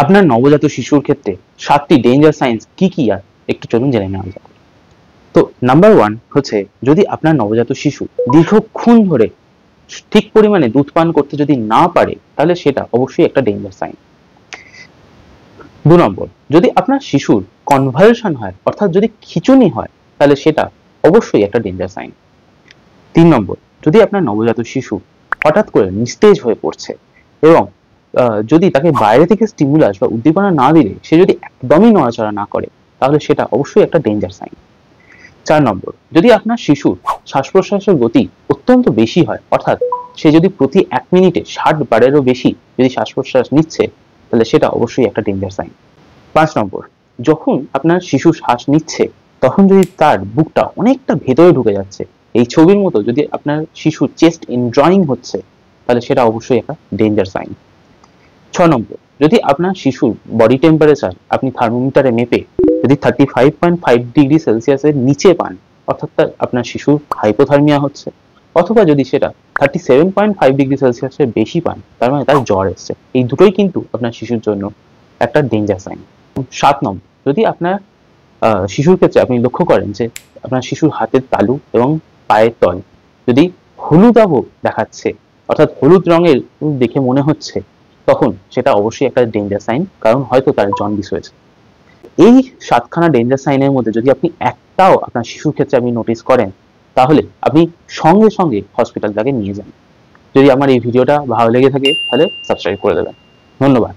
আপনার নবজাত শিশুর ক্ষেত্রে 7টি ডেঞ্জার সাইন্স কি কি আর একটু চলুন জেনে নেওয়া যাক। তো নাম্বার 1 হচ্ছে, যদি আপনার নবজাত শিশু দীর্ঘক্ষণ ধরে ঠিক পরিমাণে দুধ পান করতে যদি না পারে, তাহলে সেটা অবশ্যই একটা ডেঞ্জার সাইন। 2 নম্বর, যদি আপনার শিশুর কনভালশন হয়, অর্থাৎ যদি খিঁচুনি হয়, তাহলে সেটা অবশ্যই একটা ডেঞ্জার সাইন। 3 নম্বর, যদি আপনার নবজাত শিশু হঠাৎ করে নিস্তেজ হয়ে পড়ছে এবং যদি তাকে বাইরে থেকে স্টিমুলাস বা উদ্দীপনা না দিলে সে যদি একদমই নড়াচড়া না করে, তাহলে সেটা অবশ্যই একটা ডেঞ্জার সাইন। 4 নম্বর, যদি আপনার শিশুর শ্বাস প্রশ্বাসের গতি অত্যন্ত বেশি হয়, অর্থাৎ সে যদি প্রতি 1 মিনিটে 60 বারেরও বেশি যদি শ্বাস প্রশ্বাস নিচ্ছে, তাহলে সেটা অবশ্যই একটা ডেঞ্জার সাইন। 5 নম্বর, যখন আপনার শিশু শ্বাস নিচ্ছে তখন যদি তার বুকটা অনেকটা ভেতরে ঢুকে যাচ্ছে, এই ছবির মতো যদি আপনার শিশুর চেস্ট এনজয়িং হচ্ছে, তাহলে সেটা অবশ্যই একটা ডেঞ্জার সাইন। 6 নম্বর, যদি আপনার শিশুর বডি টেম্পারেচার আপনি থার্মোমিটারে মেপে যদি 35.5 ডিগ্রি সেলসিয়াসের নিচে পান, অর্থাৎ আপনার শিশুর হাইপোথার্মিয়া হচ্ছে, অথবা যদি সেটা 37.5 ডিগ্রি সেলসিয়াসের বেশি পান, তার মানে তার জ্বর এসছে, এই দুটোই কিন্তু আপনার শিশুর জন্য একটা ডেঞ্জার সাইন। 7 নম্বর, যদি আপনার শিশুর ক্ষেত্রে আপনি লক্ষ্য করেন যে আপনার শিশুর হাতের তালু এবং পায়ের তল যদি হলুদাভ দেখাচ্ছে, অর্থাৎ হলুদ রঙের দেখে মনে হচ্ছে, তখন সেটা অবশ্যই একটা ডেঞ্জার সাইন, কারণ হয়তো তার জন্ডিস হয়েছে। এই 7খানা ডেঞ্জার সাইনের মধ্যে যদি আপনি একটাও আপনার শিশুর ক্ষেত্রে আপনি নোটিস করেন, তাহলে আপনি সঙ্গে সঙ্গে হসপিটাল তাকে নিয়ে যান। যদি আমার এই ভিডিওটা ভালো লেগে থাকে, তাহলে সাবস্ক্রাইব করে দেবেন। ধন্যবাদ।